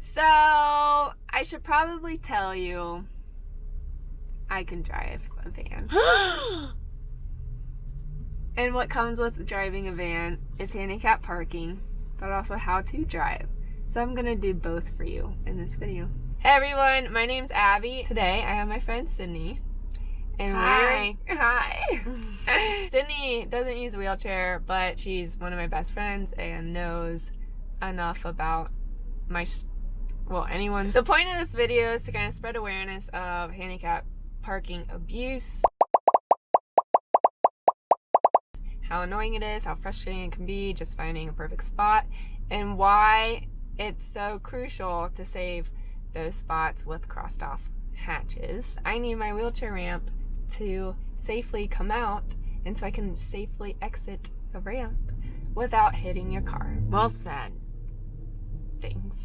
So, I should probably tell you I can drive a van. And what comes with driving a van is handicap parking, but also how to drive. So I'm gonna do both for you in this video. Hey everyone, my name's Abby. Today I have my friend Sydney. And Hi. Hi. Sydney doesn't use a wheelchair, but she's one of my best friends and knows enough about anyone's. The point of this video is to kind of spread awareness of handicap parking abuse, how annoying it is, how frustrating it can be just finding a perfect spot, and why it's so crucial to save those spots with crossed off hatches. I need my wheelchair ramp to safely come out and so I can safely exit the ramp without hitting your car. Well said. Thanks.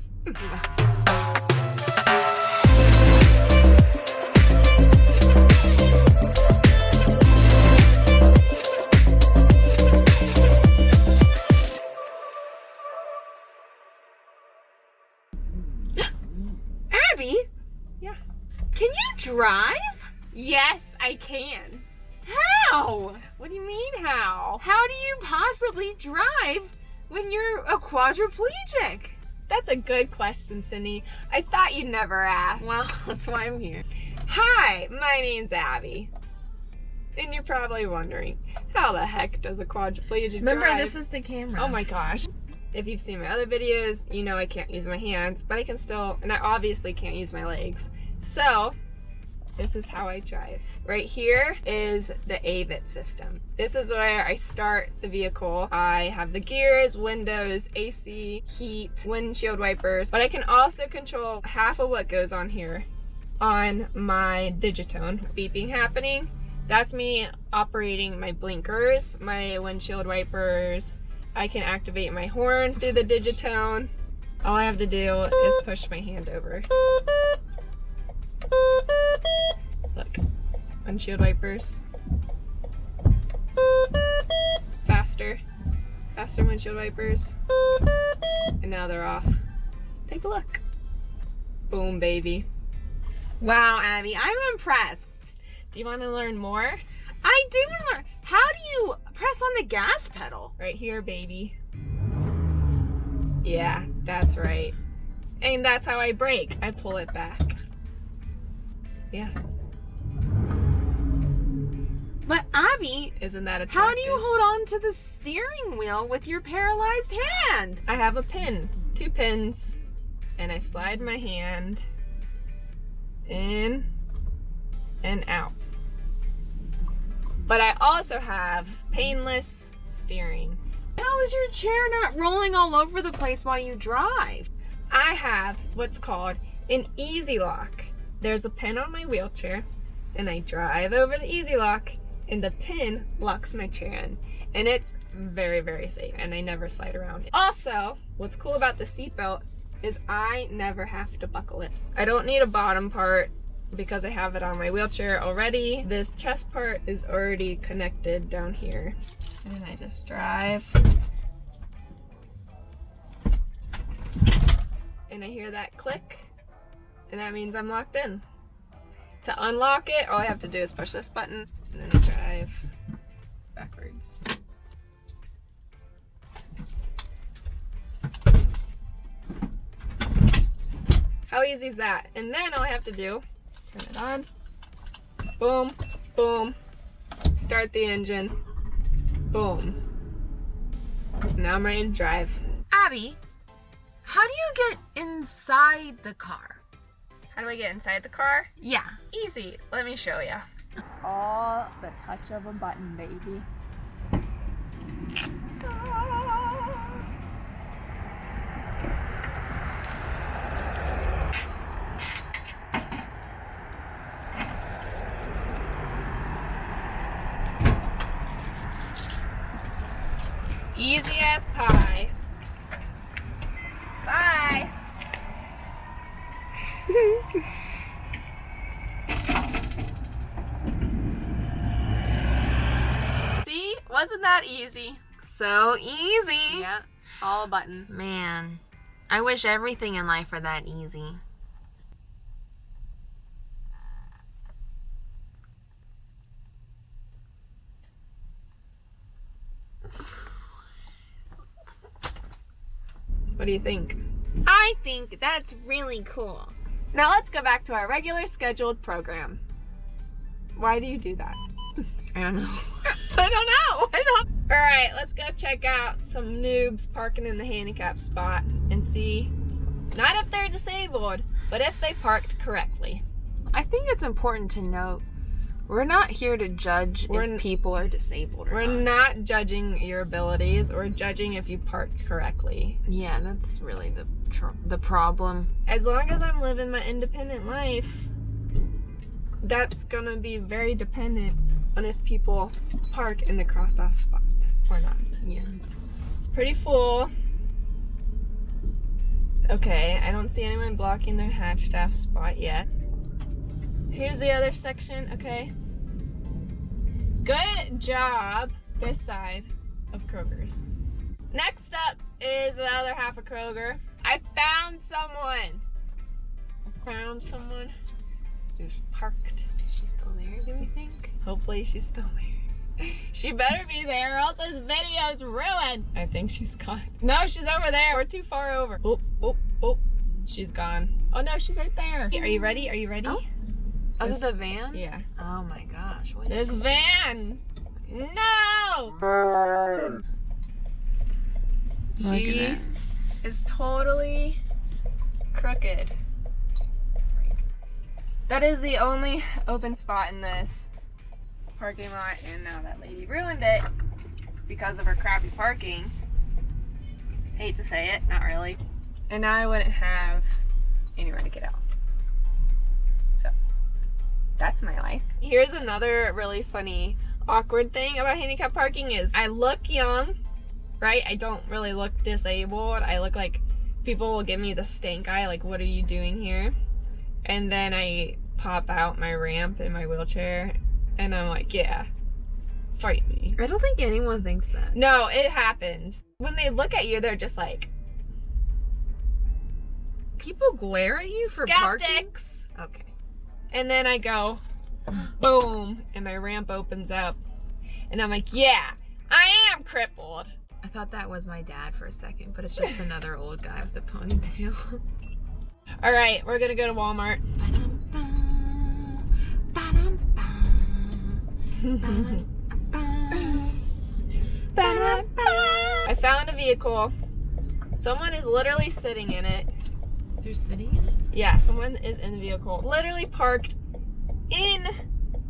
Abby? Yeah. Can you drive? Yes, I can. How? What do you mean, how? How do you possibly drive when you're a quadriplegic? That's a good question, Sydney. I thought you'd never ask. Well, that's why I'm here. Hi, my name's Abby. And you're probably wondering, how the heck does a quadriplegic Remember, drive? this is the camera. Oh my gosh. If you've seen my other videos, you know I can't use my hands, but I can still, and I obviously can't use my legs. So, this is how I drive. Right here is the AVIT system. This is where I start the vehicle. I have the gears, windows, AC, heat, windshield wipers, but I can also control half of what goes on here on my DIGITONE. Beeping happening, that's me operating my blinkers, my windshield wipers. I can activate my horn through the DIGITONE. All I have to do is push my hand over. Look, windshield wipers. Faster windshield wipers. And now they're off. Take a look. Boom, baby. Wow, Abby, I'm impressed. Do you want to learn more? I do want to learn. How do you press on the gas pedal? Right here, baby. Yeah, that's right. And that's how I brake. I pull it back. Yeah. But Abby, Isn't that attractive? how do you hold on to the steering wheel with your paralyzed hand? I have a pin, 2 pins, and I slide my hand in and out. But I also have painless steering. How is your chair not rolling all over the place while you drive? I have what's called an easy lock. There's a pin on my wheelchair, and I drive over the easy lock, and the pin locks my chair in. And it's very, very safe, and I never slide around. Also, what's cool about the seatbelt is I never have to buckle it. I don't need a bottom part because I have it on my wheelchair already. This chest part is already connected down here. And I just drive. And I hear that click, and that means I'm locked in. To unlock it, all I have to do is push this button and then drive backwards. How easy is that? And then all I have to do, turn it on, boom, boom, start the engine, boom. Now I'm ready to drive. Abby, how do you get inside the car? How do I get inside the car? Yeah. Easy. Let me show you. It's all the touch of a button, baby. Easy as pie. Bye. See? Wasn't that easy? So easy. Yeah, all a button. Man, I wish everything in life were that easy. What do you think? I think that's really cool. Now let's go back to our regular scheduled program. Why do you do that? I don't know. I don't know. All right, let's go check out some noobs parking in the handicap spot and see, not if they're disabled, but if they parked correctly. I think it's important to note, we're not here to judge if people are disabled or We're not judging your abilities or judging if you parked correctly. Yeah, that's really the problem. As long as I'm living my independent life, that's gonna be very dependent on if people park in the crossed-off spot or not. Yeah. It's pretty full. Okay, I don't see anyone blocking their hatched-off spot yet. Here's the other section, okay. Good job this side of Kroger's. Next up is the other half of Kroger. I found someone. Who's parked. Is she still there, do we think? Hopefully she's still there. She better be there or else this video's ruined. I think she's gone. No, she's over there. We're too far over. Oh. She's gone. Oh no, she's right there. Are you ready? Oh, is it the van? Yeah. Oh my gosh. This van. No! She is totally crooked. That is the only open spot in this parking lot, and now that lady ruined it because of her crappy parking. Hate to say it, not really. And now I wouldn't have anywhere to get out. So, that's my life. Here's another really funny, awkward thing about handicap parking is I look young, right? I don't really look disabled. I look like people will give me the stink eye, like, what are you doing here? And then I pop out my ramp in my wheelchair and I'm like, yeah, fight me. I don't think anyone thinks that. No, it happens. When they look at you, they're just like, people glare at you for skeptics. Parking? Okay. And then I go, boom, and my ramp opens up. And I'm like, yeah, I am crippled. I thought that was my dad for a second, but it's just another old guy with a ponytail. All right, we're gonna go to Walmart. I found a vehicle. Someone is literally sitting in it. They're sitting in it? Yeah, someone is in the vehicle, literally parked in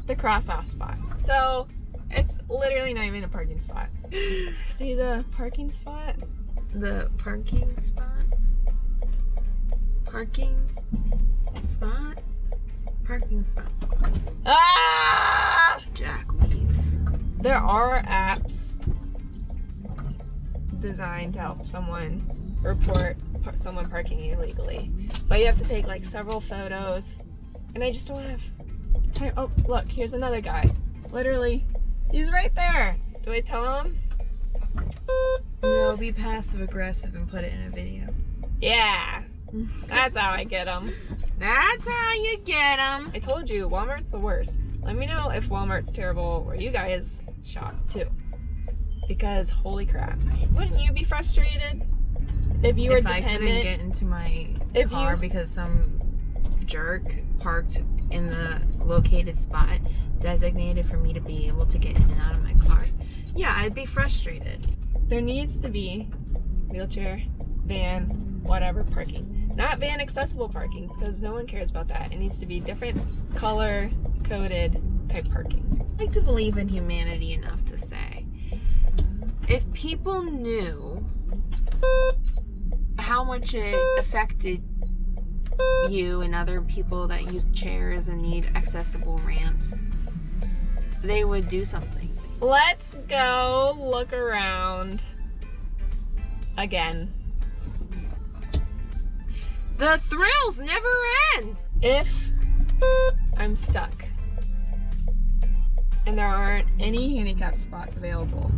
the cross-off spot. So it's literally not even a parking spot. See the parking spot? The parking spot? Parking spot? Parking spot. Ah! Jackweeds. There are apps designed to help someone report someone parking illegally, but you have to take like several photos, and I just don't have time. Oh, look, here's another guy. Literally, he's right there. Do I tell him? No, be passive aggressive and put it in a video. Yeah, that's how I get him. That's how you get them. I told you, Walmart's the worst. Let me know if Walmart's terrible where you guys shop too, because holy crap, wouldn't you be frustrated if you were dependent? I couldn't get into my car because some jerk parked in the located spot designated for me to be able to get in and out of my car. Yeah, I'd be frustrated. There needs to be wheelchair, van, whatever parking. Not van accessible parking, because no one cares about that. It needs to be different color coded type parking. I like to believe in humanity enough to say, if people knew how much it affected you and other people that use chairs and need accessible ramps, they would do something. Let's go look around again. The thrills never end! If I'm stuck and there aren't any handicap spots available,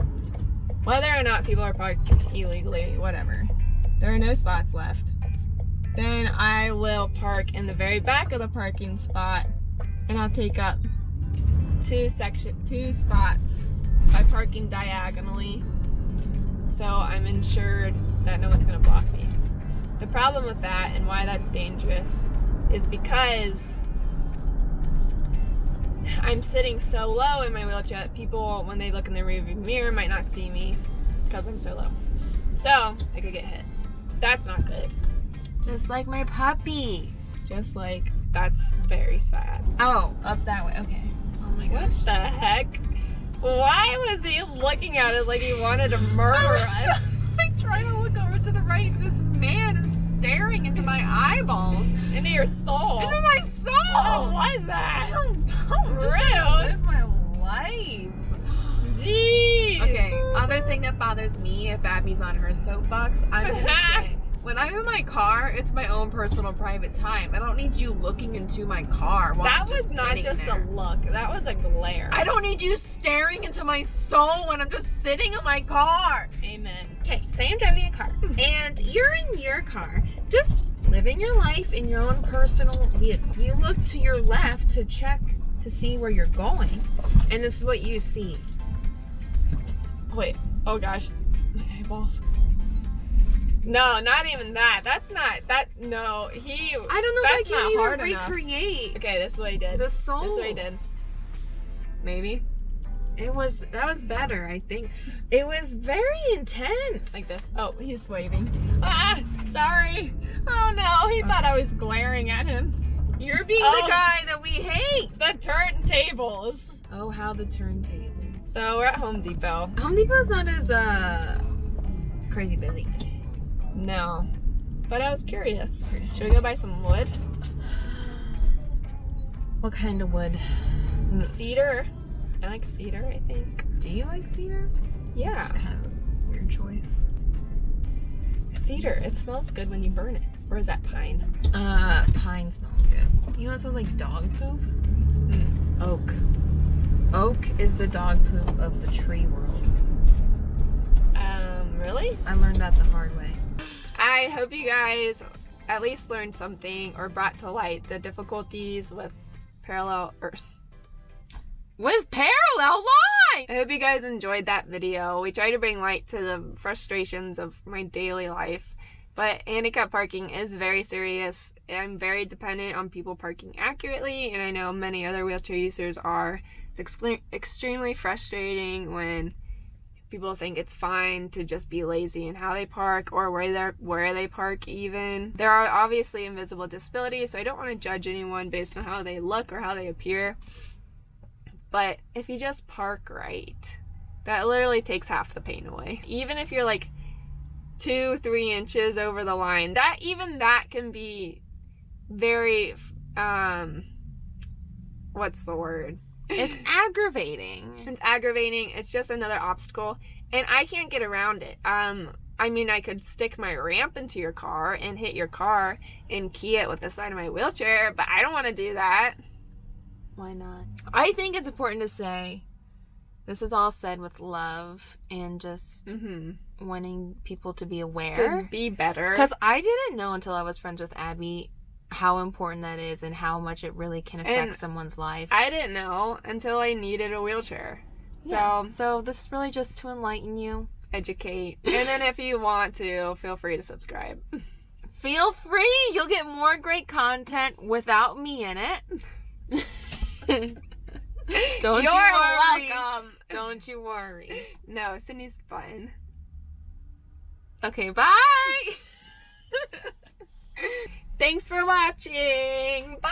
whether or not people are parked illegally, whatever, there are no spots left. Then I will park in the very back of the parking spot, and I'll take up two spots by parking diagonally, so I'm ensured that no one's gonna block me. The problem with that and why that's dangerous is because I'm sitting so low in my wheelchair that people, when they look in the rearview mirror, might not see me because I'm so low. So I could get hit. That's not good. Just like my puppy. Just like, that's very sad. Oh, up that way. Okay. Oh my gosh. What the heck? Why was he looking at us like he wanted to murder us? I'm trying to look over to the right. This man is staring into my eyeballs. Into your soul. Into my soul. What was that? I don't know. I'm just trying to live my life. Jeez. Okay, other thing that bothers me, if Abby's on her soapbox, I'm gonna say, when I'm in my car, it's my own personal private time. I don't need you looking into my car while I'm just That was not sitting just there. a look. That was a glare. I don't need you staring into my soul when I'm just sitting in my car. Amen. Okay, say I'm driving a car and you're in your car, just living your life in your own personal vehicle. You look to your left to check to see where you're going, and this is what you see. Wait. Oh gosh. My eyeballs. No, not even that. That's not that. No, he. I don't know if I can hard even enough. recreate. Okay, this is what he did. The soul. This is what he did. Maybe. That was better, I think. It was very intense. Like this. Oh, he's waving. Ah, sorry. Oh no, he thought I was glaring at him. You're being the guy that we hate. The turntables. Oh, how the turntable. So we're at Home Depot. Home Depot's not as crazy busy. No, but I was curious. Should we go buy some wood? What kind of wood? Cedar. I like cedar, I think. Do you like cedar? Yeah. It's kind of a weird choice. Cedar. It smells good when you burn it. Or is that pine? Pine smells good. You know what smells like dog poop? Oak. Oak is the dog poop of the tree world. Really? I learned that the hard way. I hope you guys at least learned something or brought to light the difficulties with parallel lines. I hope you guys enjoyed that video. We try to bring light to the frustrations of my daily life, but handicap parking is very serious. I'm very dependent on people parking accurately, and I know many other wheelchair users are. It's extremely frustrating when people think it's fine to just be lazy in how they park or where they park even. There are obviously invisible disabilities, so I don't want to judge anyone based on how they look or how they appear. But if you just park right, that literally takes half the pain away. Even if you're like 2-3 inches over the line, that can be very, what's the word? It's aggravating. It's aggravating. It's just another obstacle, and I can't get around it. I mean, I could stick my ramp into your car and hit your car and key it with the side of my wheelchair, but I don't want to do that. Why not? I think it's important to say this is all said with love and just wanting people to be aware. To be better. Because I didn't know until I was friends with Abby how important that is and how much it really can affect someone's life. I didn't know until I needed a wheelchair. So this is really just to enlighten you. Educate. And then if you want to, feel free to subscribe. Feel free. You'll get more great content without me in it. Don't You're you worry. welcome. Don't you worry. No, Sydney's fun. Okay, bye. Thanks for watching. Bye.